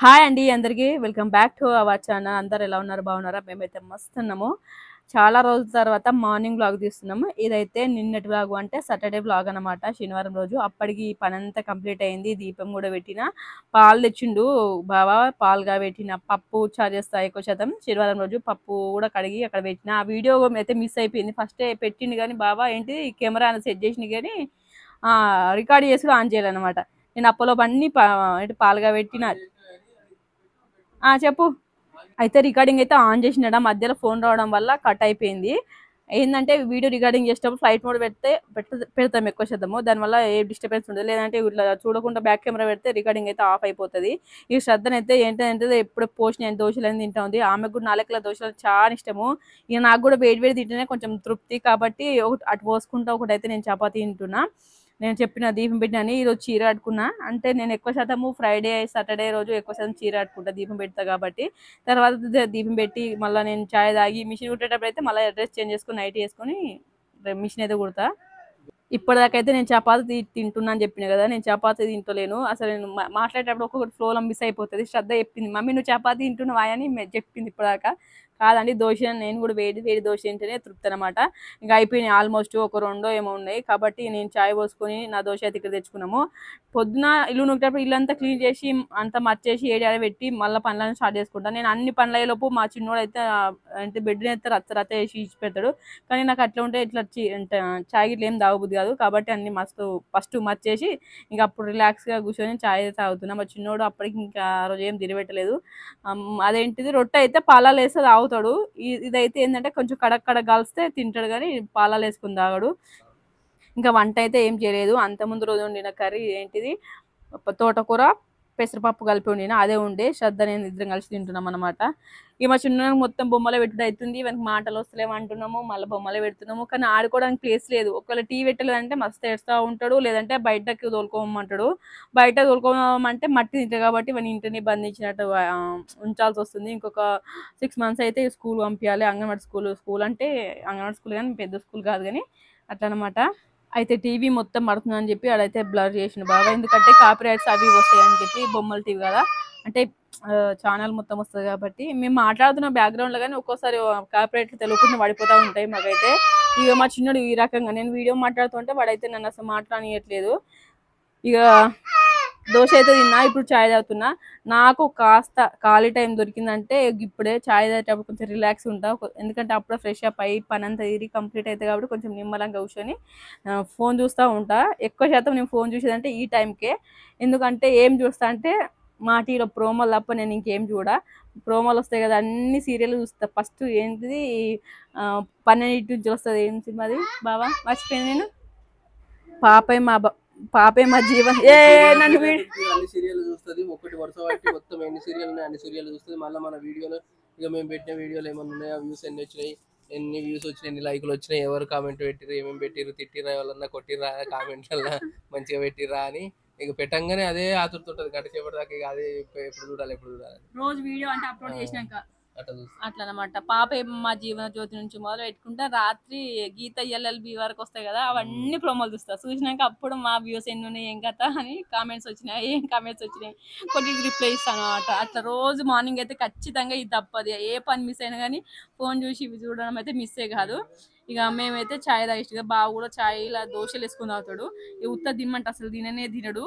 Hi అండి అందరికీ welcome back to our channel. అందరు ఎలా ఉన్నారు? బాగున్నారా? మేమైతే మస్తు ఉన్నాము. చాలా రోజుల తర్వాత మార్నింగ్ వ్లాగ్ తీస్తున్నాము. ఇదైతే నిన్నటి వ్లాగ్, అంటే సాటర్డే వ్లాగ్ అనమాట, శనివారం రోజు. అప్పటికి పని అంతా కంప్లీట్ అయింది. దీపం కూడా పెట్టిన, పాలు తెచ్చిండు బావా, పాలుగా పెట్టిన, పప్పు చారు చేస్తా ఎక్కువ శాతం శనివారం రోజు. పప్పు కూడా కడిగి అక్కడ పెట్టిన. ఆ వీడియో అయితే మిస్ అయిపోయింది. ఫస్టే పెట్టిండు కానీ బావా ఏంటి కెమెరా సెట్ చేసింది కానీ రికార్డ్ చేసి ఆన్ చేయాలన్నమాట. నేను అప్పలో అన్ని పాలుగా పెట్టిన. చెప్పు. అయితే రికార్డింగ్ అయితే ఆన్ చేసినాడా, మధ్యలో ఫోన్ రావడం వల్ల కట్ అయిపోయింది. ఏంటంటే వీడియో రికార్డింగ్ చేసేటప్పుడు ఫ్లైట్ మోడ్ పెడతాం ఎక్కువ శాతము, దానివల్ల ఏ డిస్టర్బెన్స్ ఉండదు. లేదంటే ఇట్లా చూడకుండా బ్యాక్ కెమెరా పెడితే రికార్డింగ్ అయితే ఆఫ్ అయిపోతుంది. ఈ శ్రద్ధనైతే ఏంటంటే ఎప్పుడు పోస్ట్ నేను దోశలు తింటా ఉంది. ఆమెకు కూడా నాలుగుల దోశలు చాలా ఇష్టము. ఇక నాకు కూడా వేడి వేడి తింటేనే కొంచెం తృప్తి కాబట్టి ఒకటి అటు పోసుకుంటా, ఒకటైతే నేను చపాతీ తింటున్నా. నేను చెప్పిన దీపం పెట్టినని ఈరోజు చీర కట్టుకున్నా. అంటే నేను ఎక్కువ శాతము ఫ్రైడే సాటర్డే రోజు ఎక్కువ శాతం చీర కట్టుకుంటా, దీపం పెడతా కాబట్టి. తర్వాత దీపం పెట్టి మళ్ళీ నేను చాయ్ తాగి మిషన్ కుట్టేటప్పుడు అయితే మళ్ళీ డ్రెస్ చేంజ్ చేసుకుని నైట్ వేసుకొని మిషన్ అయితే కుడతా. ఇప్పటిదాకైతే నేను చపాతి తింటున్నా అని చెప్పిన కదా, నేను చపాతి తింటలేను అసలు. నేను మాట్లాడేటప్పుడు ఒక్కొక్కటి ఫ్లోలో మిస్ అయిపోతుంది. శ్రద్ధ చెప్పింది, మమ్మీ నువ్వు చపాతి తింటున్నావా అని చెప్పింది ఇప్పటిదాకా. కాదండి, దోశ నేను కూడా వేడి వేడి దోశ తింటేనే తృప్తి అనమాట. ఇంకా అయిపోయినాయి ఆల్మోస్ట్, ఒక రెండో ఏమో ఉన్నాయి కాబట్టి నేను చాయ్ పోసుకొని నా దోశ అయితే ఇక్కడ తెచ్చుకున్నాము. పొద్దున ఇల్లు నూకేటప్పుడు ఇల్లంతా క్లీన్ చేసి అంతా మర్చేసి ఏడాడ పెట్టి మళ్ళీ పనులను స్టార్ట్ చేసుకుంటాను. నేను అన్ని పనులు అయ్యేలోపు మా చిన్నోడు అయితే అంటే బెడ్ని అయితే రచ్చ వేసి ఇచ్చి పెడతాడు. కానీ నాకు అట్లా ఉంటే ఇట్లా చాయ్ గిట్ల ఏం తాగబుద్ది కాదు కాబట్టి అన్ని ఫస్ట్ మర్చేసి ఇంకా అప్పుడు రిలాక్స్గా కూర్చొని చాయ్ అయితే తాగుతున్నా. మా చిన్నోడు అప్పటికి ఇంకా ఆ రోజు ఏం తినబెట్టలేదు. అదేంటిది రొట్టె అయితే పాలాలు వేస్తే తాగుతాడు. ఇదైతే ఏంటంటే కొంచెం కడక్ కడక్ కాల్స్తే తింటాడు కానీ పాలాలు వేసుకుని తాగాడు. ఇంకా వంట అయితే ఏం చేయలేదు. అంతకుముందు రోజు వండిన కర్రీ ఏంటిది, తోటకూర పెసరపప్పు కలిపి వండిన, అదే ఉండే. శ్రద్ధ నేను ఇద్దరం కలిసి తింటున్నాం అనమాట. ఇక మా చిన్న మొత్తం బొమ్మలే పెట్టుడు అవుతుంది. ఇవన్నీ మాటలు వస్తలేము అంటున్నాము, మళ్ళీ బొమ్మలే పెడుతున్నాము. కానీ ఆడుకోవడానికి ప్లేస్ లేదు. ఒకవేళ టీ పెట్టలేదంటే మస్తు ఏడుస్తూ ఉంటాడు, లేదంటే బయటకి తోలుకోమంటాడు. బయట తోలుకోమంటే మట్టి తింటాడు కాబట్టి ఇవన్నీ ఇంటిని బంధించినట్టు ఉంచాల్సి వస్తుంది. ఇంకొక 6 months అయితే స్కూల్ పంపించాలి. అంగన్వాడీ స్కూల్ అంటే అంగన్వాడీ స్కూల్ కానీ పెద్ద స్కూల్ కాదు కానీ అట్లా అనమాట. అయితే టీవీ మొత్తం పడుతుందని చెప్పి అడైతే బ్లర్ చేసిన బాగా, ఎందుకంటే కాపీరైట్స్ అవి వస్తాయని చెప్పి. బొమ్మల టీవీ కదా అంటే ఛానల్ మొత్తం వస్తుంది కాబట్టి. మేము మాట్లాడుతున్న బ్యాక్గ్రౌండ్లో కానీ ఒక్కోసారి కాపీరైట్లు తెలియకుండా పడిపోతూ ఉంటాయి మాకైతే. ఇక మా చిన్నోడు ఈ రకంగా, నేను వీడియో మాట్లాడుతుంటే వాడైతే నన్ను అసలు మాట్లాడనియట్లేదు. ఇక దోశ అయితే తిన్నా, ఇప్పుడు చాయ్ తాగుతున్నా. నాకు కాస్త ఖాళీ టైం దొరికిందంటే ఇప్పుడే చాయ్ తాగేటప్పుడు కొంచెం రిలాక్స్ ఉంటా. ఎందుకంటే అప్పుడే ఫ్రెష్ అప్ అయ్యి పని అంతా తీరి కంప్లీట్ అవుతుంది కాబట్టి కొంచెం నిమ్మలంగా కూర్చొని ఫోన్ చూస్తూ ఉంటా. ఎక్కువ శాతం నేను ఫోన్ చూసేదంటే ఈ టైంకే. ఎందుకంటే ఏం చూస్తా అంటే మా టీవీలో ప్రోమోలు తప్ప నేను ఇంకేం ప్రోమోలు వస్తాయి కదా, అన్ని సీరియల్ చూస్తా. ఫస్ట్ ఏంటిది 12 నుంచి వస్తుంది, ఏం సినిమాది బావా మర్చిపోయాను నేను, పాపే మా పాపే మా జీవన్. నన్ను అన్ని సీరియల్ చూస్తుంది. ఒకటి వరుస బట్టి మొత్తం ఎన్ని సీరియల్ ఉన్నాయి అన్ని సీరియల్ చూస్తుంది. మళ్ళీ మన వీడియోలో ఇక మేము పెట్టిన వీడియోలు ఏమన్నా ఉన్నాయా, వ్యూస్ ఎన్ని వచ్చినాయి, ఎన్ని వ్యూస్ వచ్చినాయి, ఎన్ని లైకులు వచ్చినాయి, ఎవరు కామెంట్ పెట్టిరు, ఏమేమి పెట్టిరు, తిట్టిరా, ఎవరన్నా కొట్టిరా, కామెంట్లన్నా మంచిగా పెట్టిరా అని ఇక పెట్టంగానే అదే ఆతురుతుంటది గంట సేపటి దాకా. ఇక అదే ఎప్పుడు చూడాలి రోజు వీడియో అంటే అప్లోడ్ చేసినాక అట్లా అనమాట. పాప మా జీవన జ్యోతి నుంచి మొదలు పెట్టుకుంటా రాత్రి గీత ఎల్ఎల్బి వరకు వస్తాయి కదా, అవన్నీ ప్రోమోలు చూసినాక అప్పుడు మా వ్యూస్ ఎన్ని ఉన్నాయి, ఏం కథ అని కామెంట్స్ వచ్చినాయి, ఏం కామెంట్స్ వచ్చినాయి, కొద్దిగా రిప్లై ఇస్తాను అనమాట. అట్లా రోజు మార్నింగ్ అయితే ఖచ్చితంగా ఇది తప్పదు. ఏ పని మిస్ అయినా కానీ ఫోన్ చూసి ఇవి చూడడం అయితే మిస్సే కాదు. ఇక మేమైతే ఛాయ్ తాగిస్తుంది. బాబు కూడా ఛాయ్ ఇలా దోశలు వేసుకుని తాగుతాడు. ఉత్త తిమ్మంటే అసలు తినడు.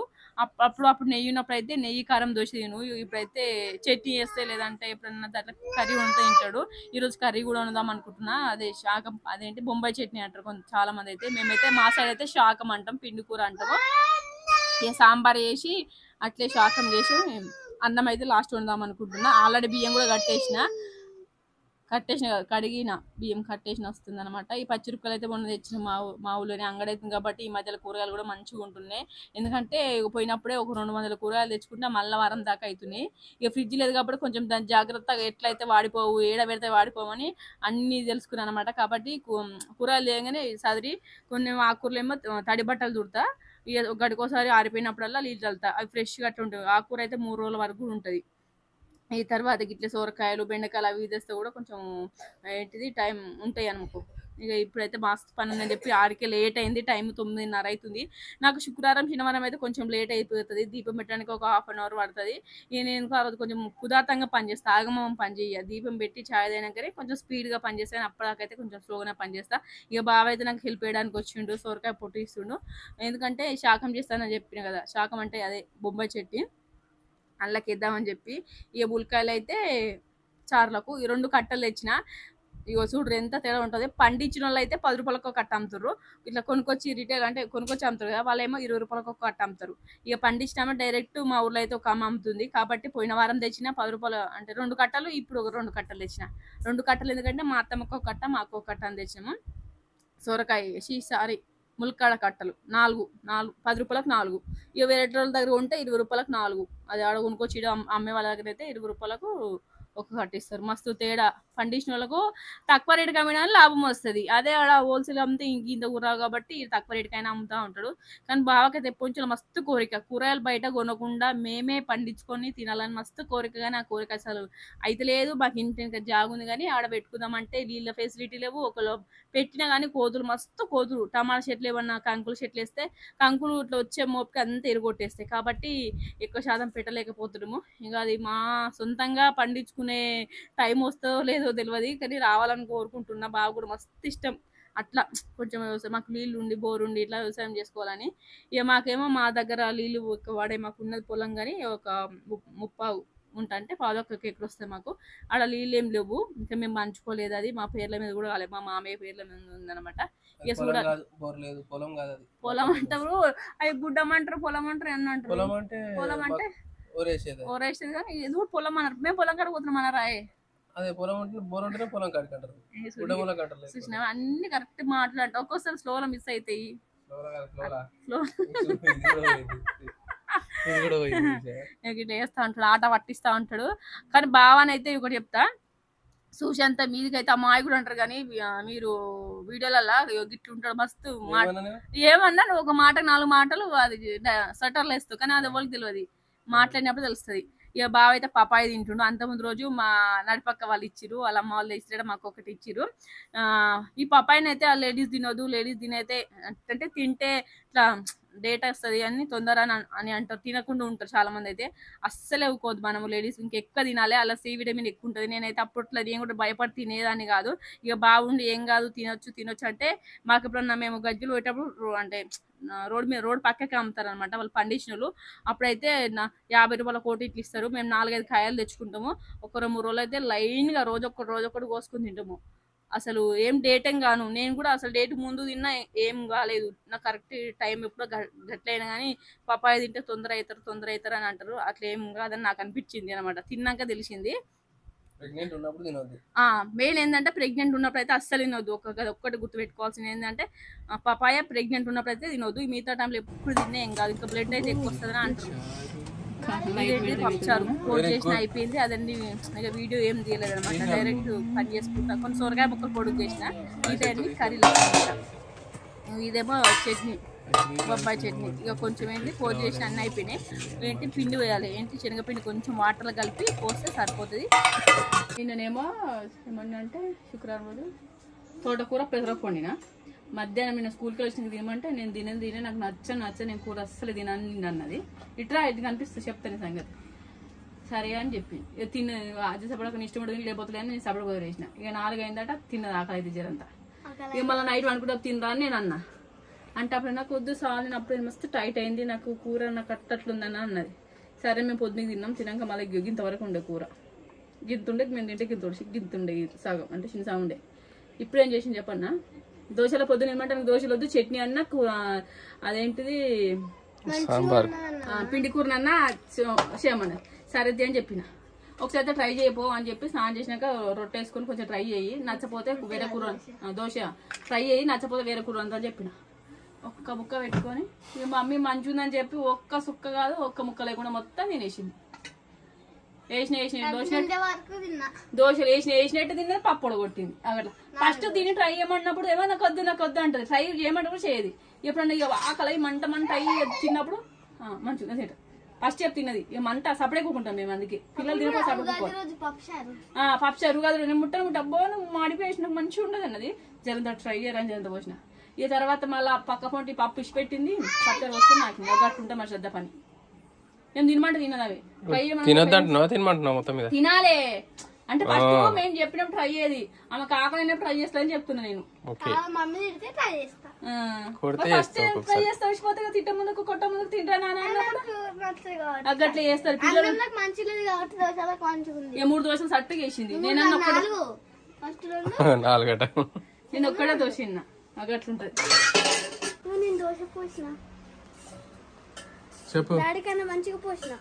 అప్పుడు నెయ్యి ఉన్నప్పుడు అయితే నెయ్యి కారం దోశ తిను, ఇప్పుడైతే చట్నీ వేస్తే లేదంటే ఎప్పుడన్నా అట్లా కర్రీ వండుతూ తింటాడు. ఈరోజు కర్రీ కూడా వండుదాం అనుకుంటున్నా. అదే శాకం, అదేంటి బొంబాయి చట్నీ అంటారు చాలా మంది అయితే. మేమైతే మా సైడ్ అయితే శాకం అంటాం, పిండి కూర అంటాము. ఇక సాంబార్ వేసి అట్లే శాకం చేసి అన్నం అయితే లాస్ట్ వండుదాం అనుకుంటున్నా. ఆల్రెడీ బియ్యం కూడా కడిగిన బియ్యం కట్టేసిన వస్తుంది అనమాట. ఈ పచ్చిరుక్కలు అయితే మొన్న తెచ్చిన మా ఊళ్ళోనే అంగడి అవుతుంది కాబట్టి ఈ మధ్యలో కూరగాయలు కూడా మంచిగా ఉంటున్నాయి. ఎందుకంటే పోయినప్పుడే ఒక 200 కూరగాయలు తెచ్చుకుంటే మళ్ళీ వారం దాకా అవుతున్నాయి. ఇక ఫ్రిడ్జ్ లేదు కాబట్టి కొంచెం దాని జాగ్రత్తగా ఎట్లయితే వాడిపోవు, ఏడ పెడితే వాడిపోవని అన్నీ తెలుసుకున్నాను అనమాట. కాబట్టి కూరగాయలు లేగానే సదిరి కొన్ని ఆకుకూరలు ఏమో తడి బట్టలు దుడతా. ఇక గడికోసారి ఆరిపోయినప్పుడల్లా నీళ్ళు చల్లుతా, అవి ఫ్రెష్గా అట్లా ఉంటుంది. ఆకుకూర అయితే 3 రోజుల వరకు ఉంటుంది. ఈ తర్వాత గిట్ల సోరకాయలు బెండకాయలు అవి తెస్తే కూడా కొంచెం ఏంటిది టైం ఉంటాయి అనుకో. ఇక ఇప్పుడైతే మస్తు పని ఉందని చెప్పి ఆడికే లేట్ అయింది, టైం 9:30 అవుతుంది. నాకు శుక్రవారం శనివారం అయితే కొంచెం లేట్ అయిపోతుంది, దీపం పెట్టడానికి ఒక 1/2 అవర్ పడుతుంది. ఇక నేను ఆ రోజు కొంచెం కుదార్థంగా పనిచేస్తాను, ఆగమం పని చేయ, దీపం పెట్టి ఛాయ్ అయినాకనే కొంచెం స్పీడ్గా పనిచేస్తాను, అప్పటికైతే కొంచెం స్లోగానే పనిచేస్తా. ఇక బావ అయితే నాకు హెల్ప్ చేయడానికి వచ్చిండు, సొరకాయ పొట్టు ఇస్తుండు. ఎందుకంటే శాకం చేస్తానని చెప్పిన కదా, శాకం అంటే అదే బొంబాయి చెట్టి అల్లకి ఇద్దామని చెప్పి. ఇక బుల్కాయలు అయితే చార్లకు ఈ 2 కట్టలు తెచ్చిన. ఇగో చూడ్రు ఎంత తేడా ఉంటుంది. పండించిన వాళ్ళు అయితే 10 రూపాయలకు ఒక కట్ట అమ్ముతారు, ఇట్లా కొనుక్కొచ్చి రిటైల్ అంటే కొనుక్కొచ్చి అమ్ముతారు కదా, వాళ్ళేమో 20 రూపాయలకు ఒక కట్ట అమ్ముతారు. ఇక పండించినామో డైరెక్ట్ మా ఊర్లో అయితే ఒక అమ్మ అమ్ముతుంది, కాబట్టి పోయిన వారం తెచ్చిన 10 రూపాయలు అంటే 2 కట్టలు, ఇప్పుడు ఒక 2 కట్టలు తెచ్చిన. 2 కట్టలు ఎందుకంటే మా అత్తమ్మకు ఒక కట్ట మాకు ఒక కట్ట అని తెచ్చినాము. సొరకాయ ములక్కాడ కట్టలు 4 10 రూపాయలకు 4. ఇక వేరే వాళ్ళ దగ్గర ఉంటే 20 రూపాయలకు 4. అది ఆడ కొనుక్కొచ్చి అమ్మే వాళ్ళ దగ్గర అయితే 20 రూపాయలకు ఒక కట్టిస్తారు. మస్తు తేడా, పండించిన వాళ్ళకు తక్కువ రేటుకి అమ్మినా లాభం వస్తుంది. అదే ఆడ హోల్సేల్ అమ్మితే ఇంత కూర కాబట్టి తక్కువ రేటుకైనా అమ్ముతూ ఉంటాడు. కానీ బావకైతే ఎప్పుడు మస్తు కోరిక, కూరగాయలు బయట కొనకుండా మేమే పండించుకొని తినాలని మస్తు కోరిక. కానీ ఆ కోరిక అసలు అయితే లేదు. మాకు ఇంటి జాగుంది కానీ ఆడ పెట్టుకుందామంటే నీళ్ళ ఫెసిలిటీ లేవు. ఒకళ్ళు పెట్టినా కానీ కోతులు మస్తు కోతులు, టమాటా చెట్లు ఏమన్నా కంకులు చెట్లు వేస్తే కంకులు ఇట్లా వచ్చే మోపుకి అంతా ఎరుగొట్టేస్తాయి, కాబట్టి ఎక్కువ శాతం పెట్టలేకపోతున్నాము. ఇక అది మా సొంతంగా పండించుకునే టైం వస్తుందో లేదో తెలియదు, కానీ రావాలని కోరుకుంటున్నా. బాగా కూడా మస్తు ఇష్టం అట్లా కొంచెం వ్యవసాయం, మాకు నీళ్ళు ఉండి బోరు ఉండి ఇట్లా వ్యవసాయం చేసుకోవాలని. ఇక మాకేమో మా దగ్గర నీళ్ళు వాడే మాకు ఉన్నది పొలం, కానీ ఒక 30 ఉంటా అంటే 11 ఎకరాలు వస్తాయి మాకు. ఆడ నీళ్ళు ఏం లేవు, ఇంకా మేము పంచుకోలేదు. అది మా పేర్ల మీద కూడా కాలేదు, మా మామయ్య పేర్ల మీద ఉందనమాట. ఇక పొలం అంటారు, అవి గుడ్డమంటారు, పొలం అంటారు, ఎన్న అంటారు. పొలం అంటే ఓరేసేది కానీ ఇది కూడా పొలం అన్నారు. మేము పొలం కాడ పోతున్నాం అన్నారా? చూసినా అన్ని కరెక్ట్ మాట్లాడట, ఒక్కోసారి స్లోలో మిస్ అవుతాయి. ఇట్లా వేస్తా ఉంటాడు, ఆట పట్టిస్తా ఉంటాడు. కానీ బావానైతే ఒకటి చెప్తా, సుశాంత మీదికైతే అమ్మాయి కూడా అంటారు, కానీ మీరు వీడియోలలో గిట్లు ఉంటాడు మస్తు. ఏమన్నా నువ్వు ఒక మాట 4 మాటలు అది సటర్లు వేస్తావు, కానీ అది ఎవరికి తెలియదు, మాట్లాడినప్పుడు తెలుస్తుంది. ఇక బావ అయితే పపాయ తింటుండు. అంతకుముందు రోజు మా నడిపక్క వాళ్ళు ఇచ్చిరు, వాళ్ళ అమ్మ వాళ్ళు ఇచ్చిరా, మాకు ఒకటి ఇచ్చిరు. ఈ పపాయని అయితే ఆ లేడీస్ తినొద్దు, లేడీస్ తినైతే అంటే తింటే ఇట్లా డేట్ వస్తుంది అని తొందర అని అంటారు, తినకుండా ఉంటారు చాలా మంది. అయితే అస్సలే ఇవ్వకూడదు మనము లేడీస్, ఇంకెక్కువ తినాలి, అలా సి విటమిన్ ఎక్కువ ఉంటుంది. నేనైతే అప్పట్లో నేను కూడా భయపడి తినేదాన్ని కాదు. ఇక బాగుండి ఏం కాదు తినొచ్చు అంటే, మాకు ఎప్పుడన్నా మేము గజ్జలు పోయేటప్పుడు అంటే రోడ్ పక్కకే అమ్ముతారు అనమాట వాళ్ళు పండించినలు. అప్పుడైతే 50 రూపాయల కోటి ఇట్లు ఇస్తారు. మేము 4-5 కాయలు తెచ్చుకుంటాము. ఒక 2-3 రోజులు అయితే లైన్గా రోజొక్కటి కోసుకొని తింటాము. అసలు ఏం డేట్ ఏం గాను, నేను కూడా అసలు డేట్ ముందు తిన్నా ఏం కాలేదు, నాకు కరెక్ట్ టైం ఎప్పుడో గట్లయినా. కానీ పపాయ తింటే తొందర అవుతారు అని అంటారు, అట్లా ఏం కాదని నాకు అనిపించింది అనమాట, తిన్నాక తెలిసింది. మెయిన్ ఏంటంటే ప్రెగ్నెంట్ ఉన్నప్పుడు అయితే అస్సలు తినొద్దు. ఒక్కటి గుర్తుపెట్టుకోవాల్సింది ఏంటంటే, పపాయ ప్రెగ్నెంట్ ఉన్నప్పుడు అయితే తినొద్దు, మిగతా టైంలో ఎప్పుడు తిన్నా ఏం కాదు, ఇంకా బ్లడ్ అయితే ఎక్కువ వస్తుందని అంటారు. పప్పుచారు కోట్ చేసిన అయిపోయింది. అదండి ఇక వీడియో ఏం తీయలేదు అనమాట, డైరెక్ట్ పని చేసుకుంటా. కొన్ని సొరకాయ ముక్కలు పొడుగు చేసిన, ఇదన్నీ కర్రీలో అనమాట. ఇదేమో చట్నీ, బొబ్బాయి చట్నీ. ఇక కొంచెం ఏంటి కోట్ చేసిన అన్నీ అయిపోయినాయి. ఏంటి పిండి వేయాలి, ఏంటి శనగపిండి కొంచెం వాటర్లో కలిపి పోస్తే సరిపోతుంది. నిన్ననేమో ఏమన్నా శుక్రవారం రోజు తోటకూర పెసరపప్పు వండిన. మధ్యాహ్నం నేను స్కూల్కి వచ్చిన తినమంటే నేను తినే నాకు నచ్చ నేను కూర అస్సలు తినని అన్నది. ఇట్లా ఇది కనిపిస్తుంది చెప్తాను సంగతి, సరే అని చెప్పి తిన్న అది సపడక ఇష్టం ఉంటుంది లేకపోతే అని నేను సపడ కుదిరేసిన. ఇక 4 అయిందట, తిన్నది ఆకలి అయితే జరంతా. ఇక మళ్ళీ నైట్ అనుకుంటా తినరా అని నేను అన్నా. అంటే అప్పుడు నాకు వద్దు సాలి, అప్పుడు మస్తు టైట్ అయింది నాకు కూర, నాకు అట్టట్లుందని అన్నది. సరే మేము పొద్దున్నకి తిన్నాక మళ్ళీ గింతవరకు ఉండే కూర, గింతుండే మేము తింటే గింతుండే సగం అంటే చిన్న సగం ఉండే. ఇప్పుడు ఏం చేసింది చెప్పన్నా, దోశల పొద్దున ఏమంటే నాకు దోశలు వద్దు చట్నీ అన్న అదేంటిది పిండి కూరనన్నా చేయమన్నది. సరే అని చెప్పిన. ఒకసారి ట్రై చేయపో అని చెప్పి స్నానం చేసినాక రొట్టె వేసుకొని కొంచెం ట్రై చేయి, నచ్చపోతే వేరే కూర దోశ ట్రై చేయి, నచ్చపోతే వేరే కూర అంతా చెప్పిన. ఒక్క ముక్క పెట్టుకొని ఇక మమ్మీ మంచుందని చెప్పి ఒక్క సుక్క కాదు ఒక్క ముక్క లేకుండా మొత్తం తినేసింది. దోశలు వేసినట్టు తిన్నది, పప్పుడు కొట్టింది. అట్లా ఫస్ట్ తిని ట్రై చేయమన్నప్పుడు ఏమో నాకు వద్దు అంటది, ట్రై చేయమంటే కూడా చేయదు. ఎప్పుడన్నా ఇక ఆకలి మంట అయ్యి తిన్నప్పుడు మంచిగా తింటా. ఫస్ట్ చెప్ తిన్నది ఇక మంట సపడే కూకుంటాం మేము అందుకే పిల్లలు తినకపోతే సపడే పప్పుచారు ఉగాది నేను ముట్ట అబ్బో మాడిపోయేసి నాకు మంచిగా ఉండదు అన్నది జరంత ట్రై చేయరని జరంత పోసిన ఇక తర్వాత మళ్ళీ పక్క పొంటి పప్పు ఇచ్చి పెట్టింది పప్పుచారు వస్తుంది నాకు గట్టుంటా మరి శ్రద్ధ పని నేను తినమంటే తినదు అవి తినాలే అంటే ఫస్ట్ మేము చెప్పినప్పుడు ట్రై అయ్యేది ఆమె కాకనే ట్రై చేస్తా చెప్తున్నా నేను ఫస్ట్ ట్రై చేస్తా వచ్చిపోతే తిట్ట ముందుకు కొట్ట ముందుకు తింటానా అట్లా చేస్తారు పిల్లలు 3 దోశలు సట్టుగా వేసింది నేను ఒక్కడే దోశ అట్లుంటది చెప్పు మంచిగా పోసిన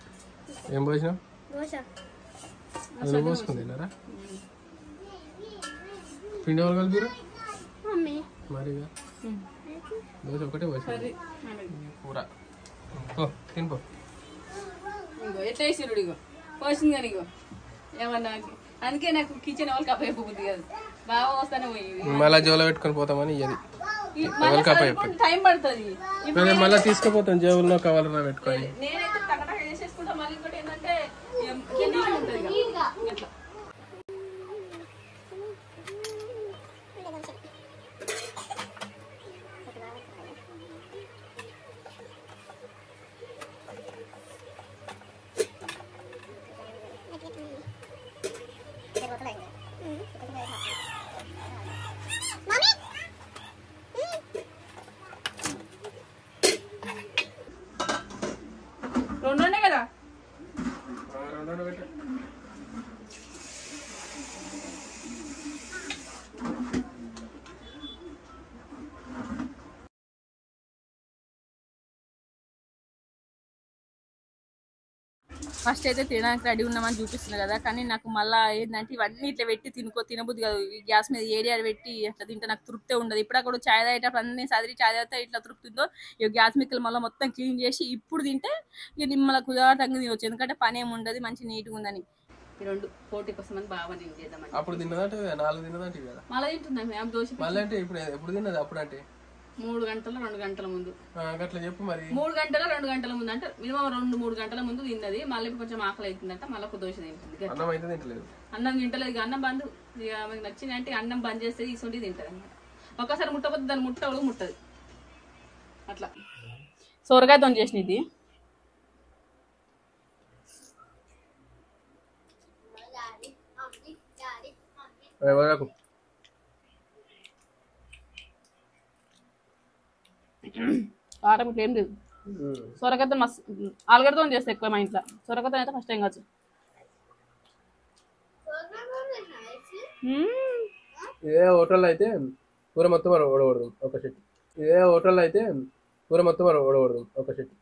ఏం పోసిన దోశ పోసుకుందిరా పిండి ఎవరు కలిపిరు మరిగా దోశ ఒకటే పోసి కూర తినిపో ఎట్లా వేసిరుడు ఇగో పోసింది కానీ ఇగో ఏమన్నా అందుకే నాకు కిచెన్ వాళ్ళకి అప్పయిపోతుంది కాదు బాగా వస్తానే పోయి మళ్ళీ జోలో పెట్టుకొని పోతామని ఇది టైం పడుతుంది మళ్ళీ తీసుకుపోతాం జేబుల్లో కవర్లో పెట్టుకొని నేనైతే టకటక చేసేసుకుంటా మళ్ళీ ఇంకోటి ఏంటంటే ఉంటుంది ఇట్లా రెండునే కదా ఫస్ట్ అయితే తినడానికి రెడీ ఉన్నామని చూపిస్తుంది కదా కానీ నాకు మళ్ళీ ఏంటంటే ఇవన్నీ ఇట్లా పెట్టి తినబుద్ది కాదు గ్యాస్ మీద ఏరియాలు పెట్టి అట్లా తింటే నాకు తృప్తే ఉండదు ఇప్పుడు అక్కడ చాయ్ తాగేటప్పుడు అన్ని సదిరి చాయ్ తాగితే ఇట్లా తృప్తిందో ఇక గ్యాస్ మిక్కలు మళ్ళీ మొత్తం క్లీన్ చేసి ఇప్పుడు తింటే ఇక నిమ్మల కుదాటంగా తినవచ్చు ఎందుకంటే పని ఏమి ఉండదు మంచి నీట్గా ఉందని ఈ రెండు పోటీ కోసం అని బాగా నేను చేద్దామని అప్పుడు తిన్నదంటే 4 తిన్నదంటే మళ్ళీ తింటున్నాం దోశ మళ్ళీ అంటే ఇప్పుడు ఎప్పుడు తిన్నది అప్పుడు అంటే 3 గంటల 2 గంటల ముందు అట్లా చెప్పు మరి 3 గంటల 2 గంటల ముందు అంటే మినిమం 2-3 గంటల ముందు తిన్నది మళ్ళీ కొంచెం ఆకలి అవుతుందంట మళ్ళీ ఒక దోశ తింటుంది అన్నం అయితే తింటలేదు అన్నం తింటలేదు ఇక అన్నం బంద్ ఇక మనకి నచ్చిందంటే అన్నం బంద్ చేస్తే తీసుకుంటే తింటది అనమాట ఒక్కసారి ముట్టకపోతే దాన్ని ముట్టదు అట్లా సొరకాయతో చేసిన ఇది కారం ఇట్లా ఏం లేదు సొరకాయతో మస్తు ఆలుగడ్డతో చేస్తే ఎక్కువ మా ఇంట్లో సొరకాయతో అయితే ఫస్ట్ టైం కావచ్చు ఇదే హోటల్లో అయితే కూర మొత్తం ఓడకూడదు ఒక చెట్టు ఇదే హోటల్లో అయితే కూర మొత్తం ఓడకూడదు ఒక చెట్టు